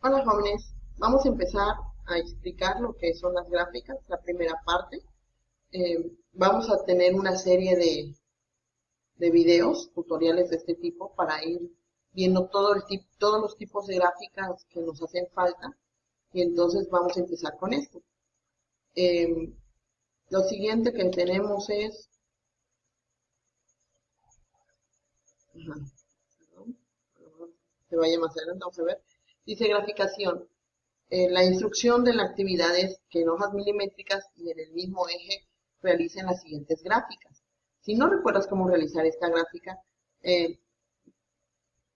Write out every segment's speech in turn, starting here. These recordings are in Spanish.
Hola jóvenes, vamos a empezar a explicar lo que son las gráficas, la primera parte. Vamos a tener una serie de videos, tutoriales de este tipo para ir viendo todos los tipos de gráficas que nos hacen falta y entonces vamos a empezar con esto. Eh, lo siguiente que tenemos es, ajá, perdón, se vaya más adelante, vamos a ver, dice graficación. La instrucción de la actividad es que en hojas milimétricas y en el mismo eje realicen las siguientes gráficas. Si no recuerdas cómo realizar esta gráfica, eh,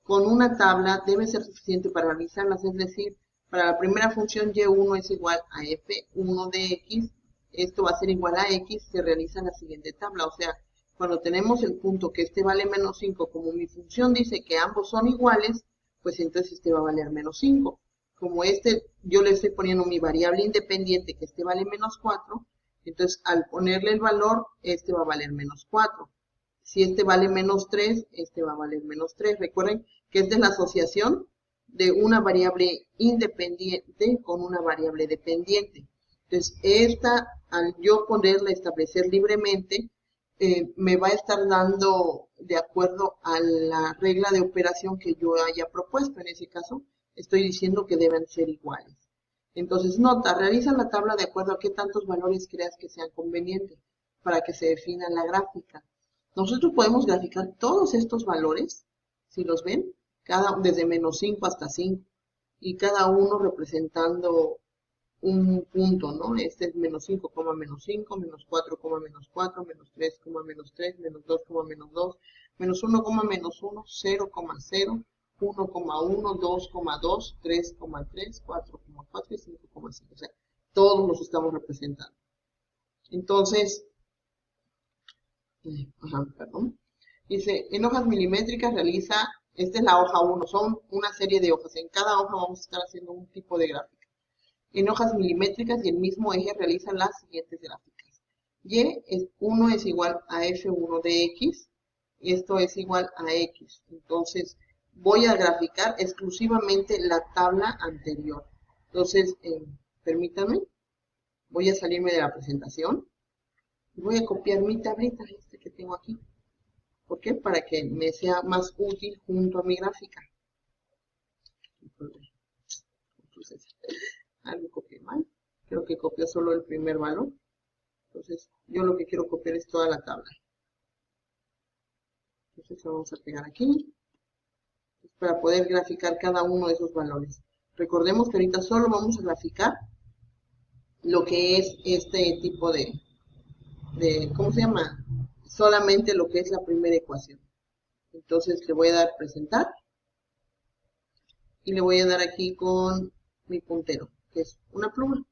con una tabla debe ser suficiente para realizarlas, es decir, para la primera función y1 es igual a f1 de x, esto va a ser igual a x, se realiza en la siguiente tabla, o sea, cuando tenemos el punto que este vale menos 5, como mi función dice que ambos son iguales, pues entonces este va a valer menos 5. Como este, yo le estoy poniendo mi variable independiente, que este vale menos 4, entonces al ponerle el valor, este va a valer menos 4. Si este vale menos 3, este va a valer menos 3. Recuerden que esta es la asociación de una variable independiente con una variable dependiente. Entonces, esta, al yo poderla establecer libremente, me va a estar dando de acuerdo a la regla de operación que yo haya propuesto. En ese caso, estoy diciendo que deben ser iguales. Entonces, nota, realiza la tabla de acuerdo a qué tantos valores creas que sean convenientes para que se defina la gráfica. Nosotros podemos graficar todos estos valores, si los ven, desde menos 5 hasta 5, y cada uno representando un punto, ¿no? Este es menos 5, menos 5, menos 4, menos 4, menos 3, menos 3, menos 2, menos 2, menos 1, menos 1, 0, 0, 1, 1, 2, 2, 3, 3, 4, 4 y 5, 5. O sea, todos los estamos representando. Entonces, perdón. Dice, en hojas milimétricas realiza, esta es la hoja 1, son una serie de hojas. En cada hoja vamos a estar haciendo un tipo de gráfica. En hojas milimétricas y el mismo eje realiza las siguientes gráficas. Y1 es igual a F1 de X, esto es igual a X. Entonces, voy a graficar exclusivamente la tabla anterior. Entonces, permítanme, voy a salirme de la presentación. Voy a copiar mi tablita, que tengo aquí. ¿Por qué? Para que me sea más útil junto a mi gráfica. Entonces, algo copié mal. Creo que copió solo el primer valor. Entonces, yo lo que quiero copiar es toda la tabla. Entonces, lo vamos a pegar aquí para poder graficar cada uno de esos valores. Recordemos que ahorita solo vamos a graficar lo que es este tipo de ¿cómo se llama? Solamente lo que es la primera ecuación. Entonces, le voy a dar presentar y le voy a dar aquí con mi puntero, que es una pluma.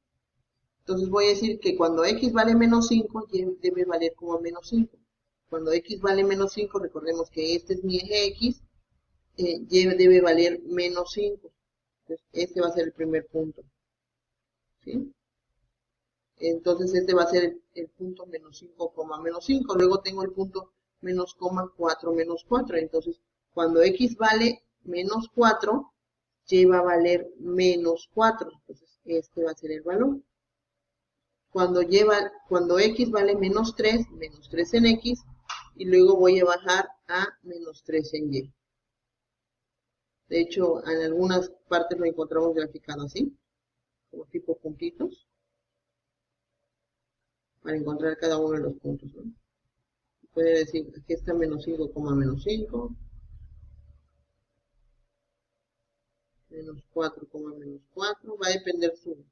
Entonces voy a decir que cuando x vale menos 5, y debe valer como menos 5. Cuando x vale menos 5, recordemos que este es mi eje x, y debe valer menos 5. Entonces, este va a ser el primer punto. ¿Sí? Entonces, este va a ser el punto menos 5, menos 5. Luego tengo el punto menos 4, menos 4. Entonces, cuando x vale menos 4, y va a valer menos 4. Entonces, este va a ser el valor. Cuando x vale menos 3 en x, y luego voy a bajar a menos 3 en y. De hecho, en algunas partes lo encontramos graficado así, como tipo puntitos, para encontrar cada uno de los puntos, ¿no? Puede decir, aquí está menos 5, menos 5, menos 4, menos 4, va a depender su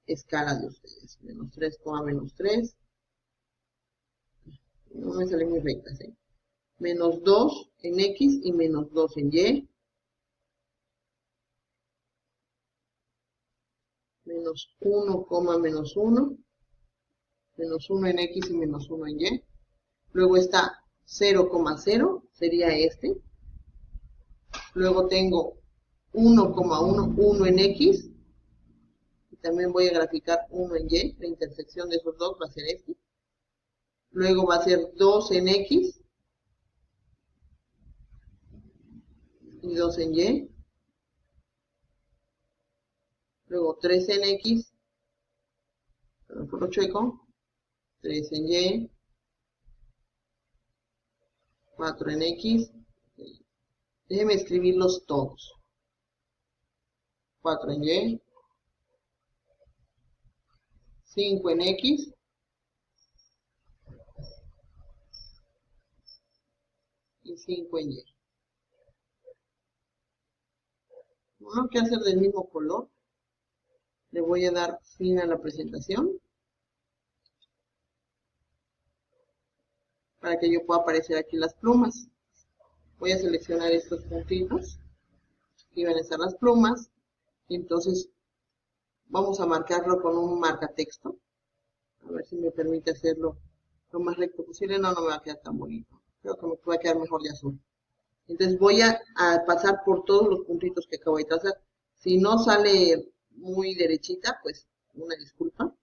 escala de ustedes, menos 3, menos 3, no me salen muy rectas, ¿eh? Menos 2 en x y menos 2 en y, menos 1, menos 1, menos 1 en x y menos 1 en y. Luego está 0, 0, sería este. Luego tengo 1, 1 en x. Y también voy a graficar 1 en y. La intersección de esos dos va a ser este. Luego va a ser 2 en x y 2 en y. luego 3 en X, por lo chueco, 3 en Y, 4 en X, déjenme escribirlos todos, 4 en Y, 5 en X, y 5 en Y. Bueno, ¿qué hacer del mismo color? Le voy a dar fin a la presentación para que yo pueda aparecer aquí las plumas. Voy a seleccionar estos puntitos. Aquí van a estar las plumas. Y entonces vamos a marcarlo con un marcatexto. A ver si me permite hacerlo lo más recto posible. No, no me va a quedar tan bonito. Creo que me puede quedar mejor de azul. Entonces voy a pasar por todos los puntitos que acabo de trazar. Si no sale muy derechita, pues una disculpa.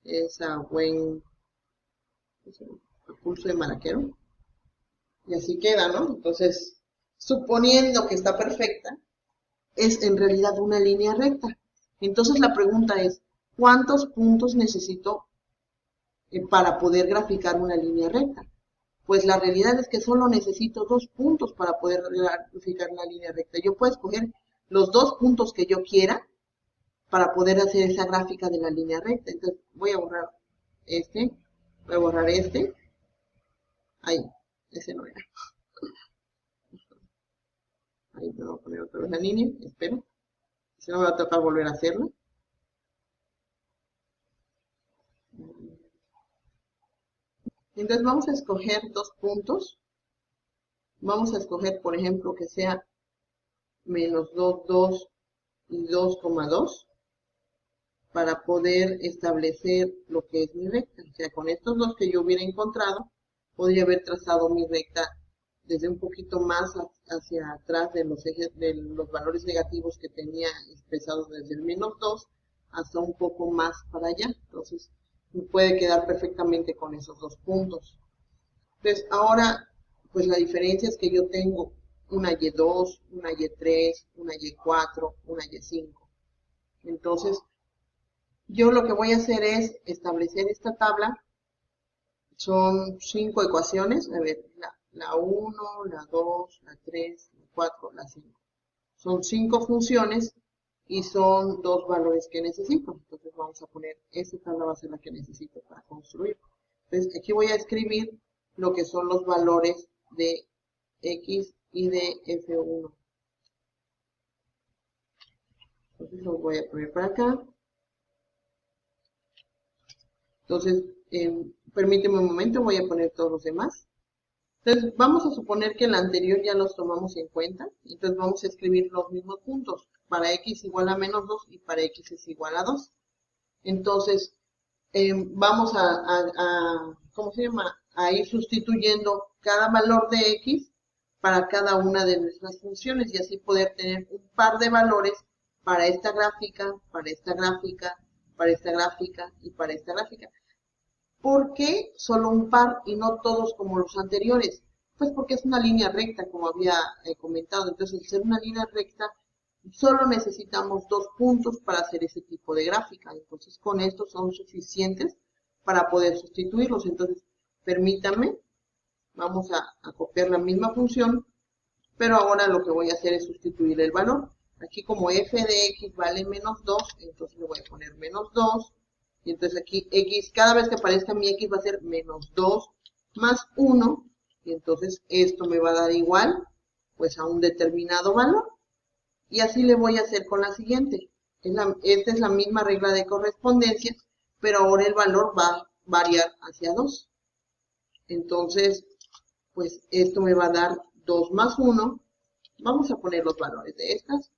Es a buen pulso de maraquero. Y así queda, ¿no? Entonces, suponiendo que está perfecta, es en realidad una línea recta. Entonces la pregunta es, ¿cuántos puntos necesito para poder graficar una línea recta? Pues la realidad es que solo necesito 2 puntos para poder graficar una línea recta. Yo puedo escoger los 2 puntos que yo quiera para poder hacer esa gráfica de la línea recta. Entonces voy a borrar este, voy a borrar este. Ahí, ese no era. Ahí me voy a poner otra vez la línea, espero. Si no me va a tocar volver a hacerlo. Entonces vamos a escoger 2 puntos. Vamos a escoger, por ejemplo, que sea menos 2, 2 y 2,2 para poder establecer lo que es mi recta. O sea, con estos dos que yo hubiera encontrado, podría haber trazado mi recta desde un poquito más hacia atrás de los ejes, de los valores negativos que tenía expresados desde el menos 2 hasta un poco más para allá. Entonces, me puede quedar perfectamente con esos 2 puntos. Entonces, ahora, pues la diferencia es que yo tengo una Y2, una Y3, una Y4, una Y5. Entonces, yo lo que voy a hacer es establecer esta tabla. Son 5 ecuaciones. A ver, la 1, la 2, la 3, la 4, la 5. Son 5 funciones y son 2 valores que necesito. Entonces vamos a poner, esta tabla va a ser la que necesito para construir. Entonces aquí voy a escribir lo que son los valores de X y de F1. Entonces los voy a poner para acá. Entonces, permíteme un momento, voy a poner todos los demás. Entonces, vamos a suponer que el anterior ya los tomamos en cuenta. Entonces, vamos a escribir los mismos puntos. Para X igual a menos 2 y para X es igual a 2. Entonces, vamos ¿cómo se llama? A ir sustituyendo cada valor de X para cada una de nuestras funciones y así poder tener un par de valores para esta gráfica, para esta gráfica, para esta gráfica y para esta gráfica. ¿Por qué solo un par y no todos como los anteriores? Pues porque es una línea recta, como había comentado. Entonces, al ser una línea recta, solo necesitamos 2 puntos para hacer ese tipo de gráfica. Entonces, con esto son suficientes para poder sustituirlos. Entonces, permítanme, vamos a copiar la misma función, pero ahora lo que voy a hacer es sustituir el valor. Aquí como f de x vale menos 2, entonces le voy a poner menos 2. Y entonces aquí x, cada vez que aparezca mi x va a ser menos 2 más 1. Y entonces esto me va a dar igual, pues a un determinado valor. Y así le voy a hacer con la siguiente. Esta es la misma regla de correspondencia, pero ahora el valor va a variar hacia 2. Entonces, pues esto me va a dar 2 más 1. Vamos a poner los valores de estas.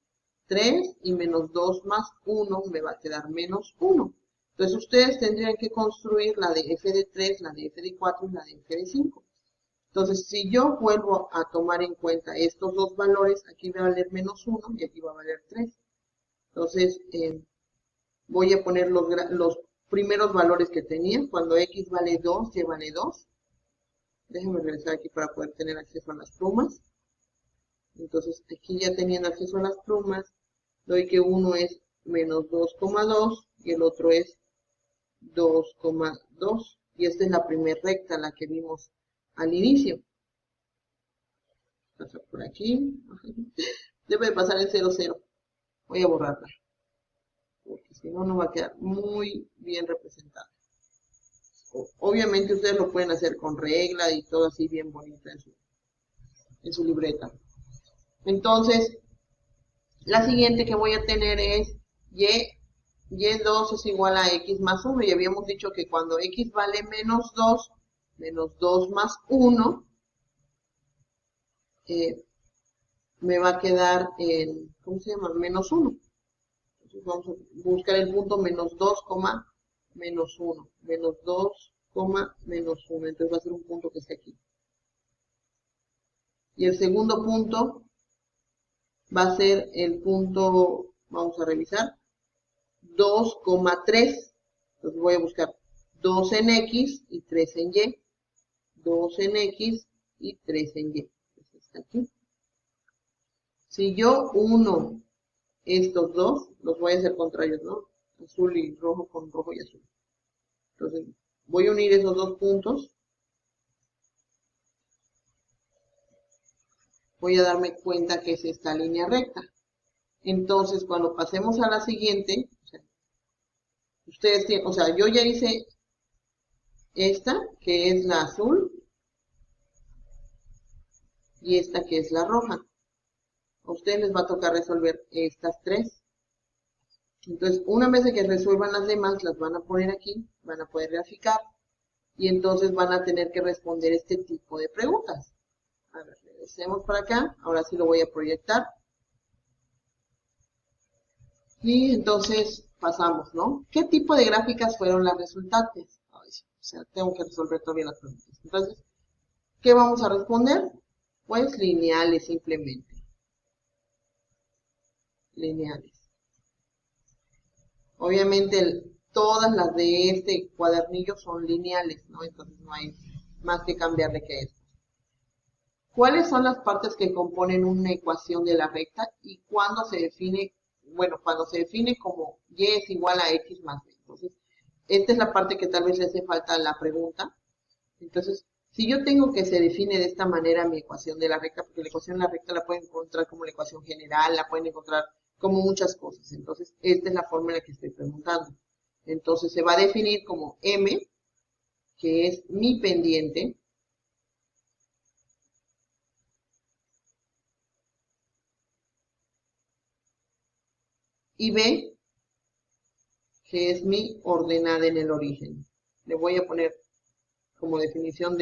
3 y menos 2 más 1 me va a quedar menos 1. Entonces ustedes tendrían que construir la de f de 3, la de f de 4 y la de f de 5. Entonces, si yo vuelvo a tomar en cuenta estos dos valores, aquí va a valer menos 1 y aquí va a valer 3. Entonces, voy a poner los primeros valores que tenía. Cuando x vale 2, y vale 2. Déjenme regresar aquí para poder tener acceso a las plumas. Entonces, aquí ya teniendo acceso a las plumas, doy que 1 es menos 2,2 y el otro es 2,2. Y esta es la primera recta, la que vimos al inicio. Pasa por aquí. Debe de pasar en 0, 0. Voy a borrarla, porque si no, no va a quedar muy bien representada. Obviamente ustedes lo pueden hacer con regla y todo así bien bonito en su libreta. Entonces, la siguiente que voy a tener es y2 es igual a x más 1. Y habíamos dicho que cuando x vale menos 2 más 1, me va a quedar en, ¿cómo se llama? Menos 1. Entonces vamos a buscar el punto menos 2, menos 1. Menos 2, menos 1. Entonces va a ser un punto que esté aquí. Y el segundo punto va a ser el punto, vamos a revisar, 2,3. Entonces voy a buscar 2 en X y 3 en Y. 2 en X y 3 en Y. Entonces está aquí. Si yo uno estos dos, los voy a hacer contrarios, ¿no? Azul y rojo con rojo y azul. Entonces voy a unir esos dos puntos. Voy a darme cuenta que es esta línea recta. Entonces, cuando pasemos a la siguiente, ustedes tienen, o sea, yo ya hice esta, que es la azul, y esta que es la roja. A ustedes les va a tocar resolver estas tres. Entonces, una vez que resuelvan las demás, las van a poner aquí, van a poder graficar, y entonces van a tener que responder este tipo de preguntas. A ver, regresemos para acá, ahora sí lo voy a proyectar. Y entonces pasamos, ¿no? ¿Qué tipo de gráficas fueron las resultantes? Ay, o sea, tengo que resolver todavía las preguntas. Entonces, ¿qué vamos a responder? Pues lineales simplemente. Lineales. Obviamente todas las de este cuadernillo son lineales, ¿no? Entonces no hay más que cambiarle que esto. ¿Cuáles son las partes que componen una ecuación de la recta y cuándo se define? Bueno, cuando se define como y es igual a x más b. Entonces, esta es la parte que tal vez le hace falta a la pregunta. Entonces, si yo tengo que se define de esta manera mi ecuación de la recta, porque la ecuación de la recta la pueden encontrar como la ecuación general, la pueden encontrar como muchas cosas. Entonces, esta es la forma en la que estoy preguntando. Entonces, se va a definir como m, que es mi pendiente, y b, que es mi ordenada en el origen. Le voy a poner como definición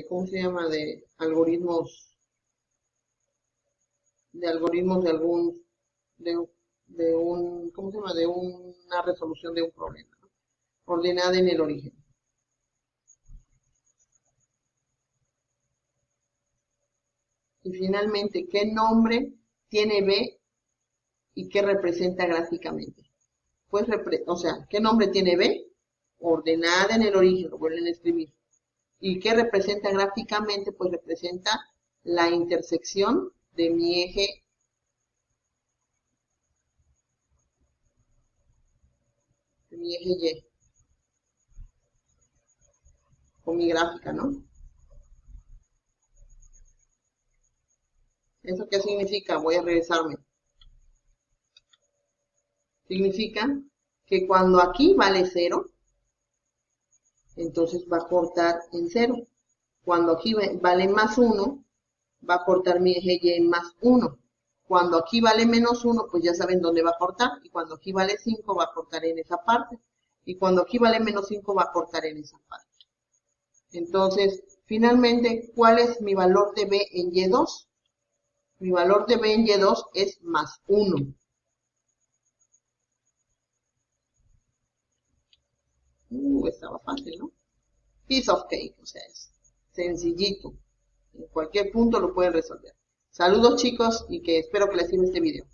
¿cómo se llama? De algoritmos ¿cómo se llama? De una resolución de un problema, ¿no? Ordenada en el origen. Y finalmente, ¿qué nombre tiene B y qué representa gráficamente? Pues, o sea, ¿qué nombre tiene B? Ordenada en el origen, lo vuelven a escribir. ¿Y qué representa gráficamente? Pues representa la intersección de mi eje Y con mi gráfica, ¿no? ¿Eso qué significa? Voy a regresarme. Significa que cuando aquí vale 0, entonces va a cortar en 0. Cuando aquí vale más 1, va a cortar mi eje Y en más 1. Cuando aquí vale menos 1, pues ya saben dónde va a cortar. Y cuando aquí vale 5, va a cortar en esa parte. Y cuando aquí vale menos 5, va a cortar en esa parte. Entonces, finalmente, ¿cuál es mi valor de B en Y2? Mi valor de B en Y2 es más 1. Estaba fácil, ¿no? Piece of cake, o sea, es sencillito. En cualquier punto lo pueden resolver. Saludos chicos y que espero que les sirva este video.